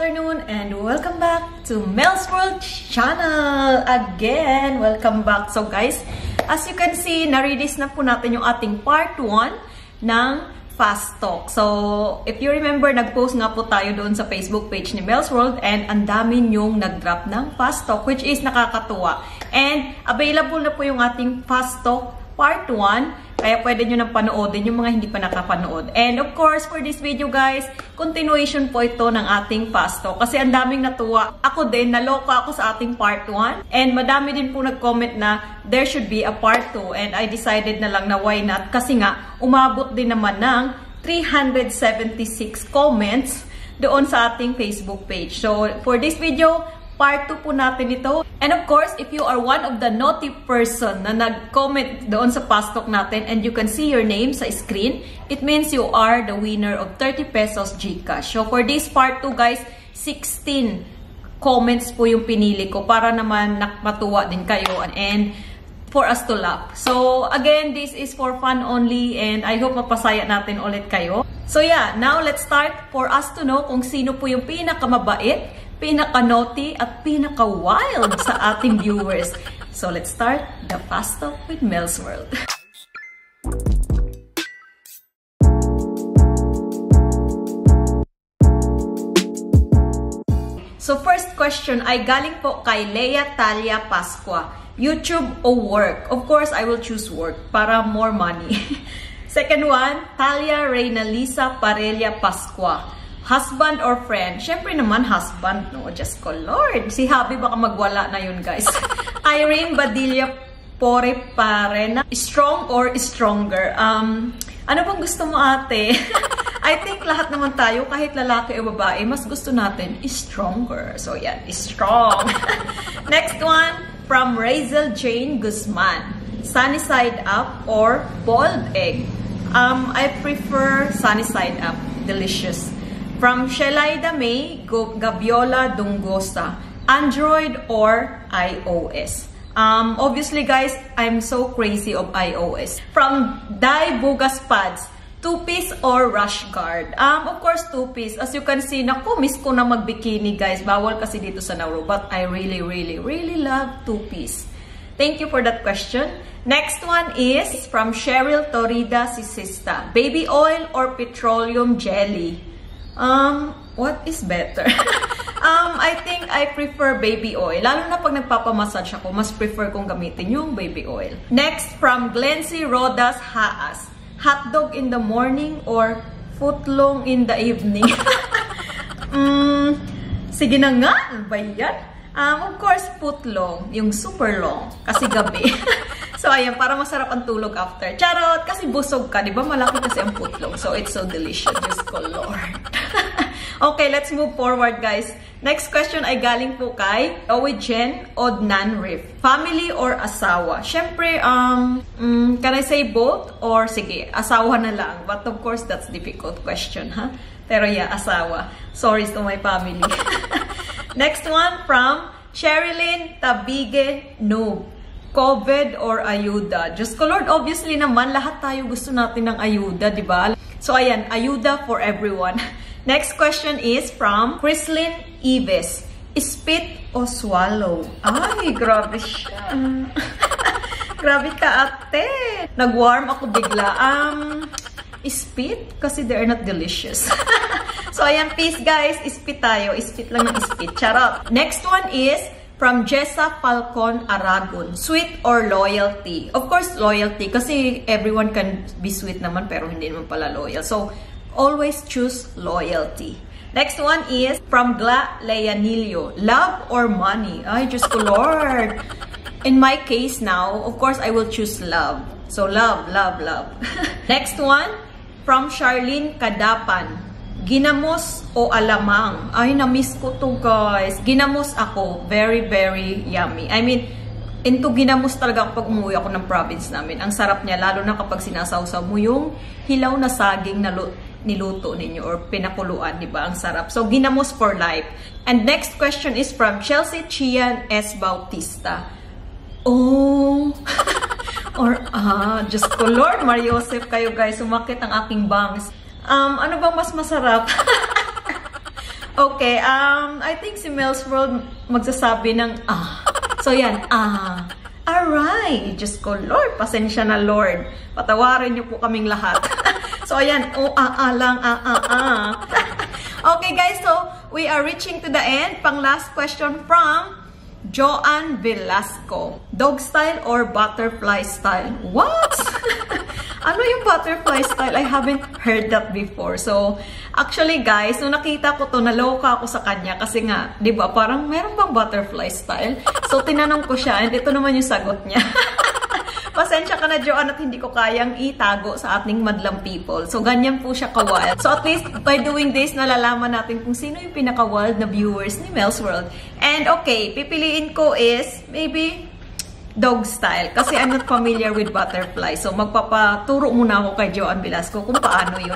afternoon and welcome back to Mel's World Channel again. Welcome back. So guys, as you can see, na-release na po natin yung ating part 1 ng Fast Talk. So, if you remember, nag-post nga po tayo doon sa Facebook page ni Mel's World and ang dami nyong nag-drop ng Fast Talk, which is nakakatuwa. And available na po yung ating Fast Talk part 1. Kaya pwede nyo nang panoodin yung mga hindi pa nakapanood. And of course, for this video guys, continuation po ito ng ating Fast Talk. Kasi ang daming natuwa. Ako din, naloka ako sa ating part 1. And madami din po nag-comment na there should be a part 2. And I decided na lang na why not. Kasi nga, umabot din naman ng 376 comments doon sa ating Facebook page. So, for this video, part 2 po natin ito. And of course, if you are one of the naughty person na nag-comment doon sa Fast Talk natin and you can see your name sa screen, it means you are the winner of 30 pesos GCash. So for this part 2 guys, 16 comments po yung pinili ko para naman matuwa din kayo and for us to laugh. So again, this is for fun only and I hope mapasaya natin ulit kayo. So yeah, now let's start for us to know kung sino po yung pinakamabait, pinaka-naughty at pinaka-wild sa ating viewers. So let's start the Fast Talk with Mel's World. So first question ay galing po kay Leia Talia Pasqua. YouTube o work? Of course, I will choose work para more money. Second one, Talia Reynalisa Parella Pasqua. Husband or friend? Siyempre naman husband, no? Just ko, Lord. Si Habi baka magwala na yun, guys. Irene Badilla Pore Parena. Strong or stronger? Ano bang gusto mo, ate? I think lahat naman tayo, kahit lalaki o babae, mas gusto natin stronger. So, yan. Strong. Next one, from Razel Jane Guzman. Sunny side up or boiled egg? I prefer sunny side up. Delicious. From Shelaida May Gaviola Dungosa, Android or iOS? Obviously guys, I'm so crazy of iOS. From Dai Bugas Pads, 2-piece or rush guard? Of course 2-piece. As you can see, naku, miss ko na mag-bikini guys. Bawal kasi dito sa Nauru. But I really love 2-piece. Thank you for that question. Next one is from Cheryl Torrida Sisista. Baby oil or petroleum jelly? What is better? I think I prefer baby oil. Lalo na pag nagpapamassage ako, mas prefer kong gamitin yung baby oil. Next, from Glency Rodas Haas. Hotdog in the morning or footlong in the evening? Sige na nga, ano ba yan? Of course, footlong. Yung super long. Kasi gabi. So, ayan, para masarap ang tulog after. Charot! Kasi busog ka, di ba? Malaki kasi ang footlong. So, it's so delicious. Diyos ko, Lord. Okay, let's move forward, guys. Next question ay galing po kay Owijen Odnan Riff. Family or asawa? Siyempre, can I say both? Or sige, asawa na lang. But of course, that's difficult question, ha? Pero yeah, asawa. Sorry to my family. Next one from Sherilyn Tabige Noob. COVID or ayuda? Diyos ko Lord, obviously naman, lahat tayo gusto natin ng ayuda, di ba? So ayan, ayuda for everyone. Next question is from Chrislyn Ives. Spit o swallow? Ay, grabe siya. Grabe ka, ate. Nag-warm ako bigla. Spit? Kasi they are not delicious. So ayan, peace guys. Spit tayo. Spit lang ng spit. Charot. Next one is from Jessa Falcon Aragon. Sweet or loyalty? Of course, loyalty. Kasi everyone can be sweet naman pero hindi naman pala loyal. So, always choose loyalty. Next one is from Gla Leanilio. Love or money? Ay, Diyos ko Lord. In my case now, of course, I will choose love. So, love. Next one from Charlene Kadapan. Ginamos o alamang? Ay, na-miss ko to guys. Ginamos ako. Very yummy. I mean, into ginamos talaga kapag umuwi ako ng province namin. Ang sarap niya, lalo na kapag sinasawsaw mo yung hilaw na saging na niluto ninyo or pinakuluan, di ba? Ang sarap. So, ginamos for life. And next question is from Chelsea Chian S. Bautista. Oh! Or, Diyos ko, Lord, Mario Joseph kayo guys. Sumakit ang aking bangs. Ano bang mas masarap? Okay, I think si Mel's World magsasabi ng So yan, Alright, Diyos ko, Lord, pasensya na, Lord. Patawarin niyo po kaming lahat. So ayan, lang, Okay guys, so we are reaching to the end. Pang last question from Joan Velasco. Dog style or butterfly style? What? Ano yung butterfly style? I haven't heard that before. So, actually guys, nung nakita ko to, naloka ako sa kanya kasi nga, di ba, parang meron bang butterfly style? So, tinanong ko siya and ito naman yung sagot niya. Pasensya ka na, Joanne, at hindi ko kayang itago sa ating madlang people. So, ganyan po siya ka-wild. So, at least, by doing this, nalalaman natin kung sino yung pinaka-wild na viewers ni Mel's World. And, okay, pipiliin ko is, maybe, dog style. Kasi I'm not familiar with butterfly. So, magpapaturo muna ako kay Joanne Velasco kung paano yun.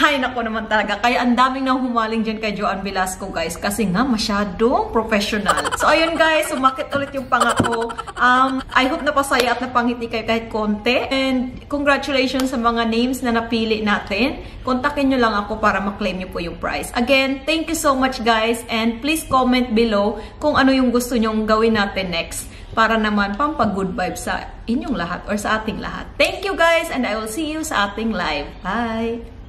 Hay, nako naman talaga. Kaya ang daming nang humaling dyan kay Joanne Velasco, guys. Kasi nga, masyadong professional. So, ayun guys, sumakit ulit yung pangako. I hope napasaya at napangiti kayo kahit konti. And congratulations sa mga names na napili natin. Kontakin nyo lang ako para maklaim nyo po yung prize. Again, thank you so much guys. And please comment below kung ano yung gusto nyong gawin natin next. Para naman pampag-good vibes sa inyong lahat or sa ating lahat. Thank you guys and I will see you sa ating live. Bye!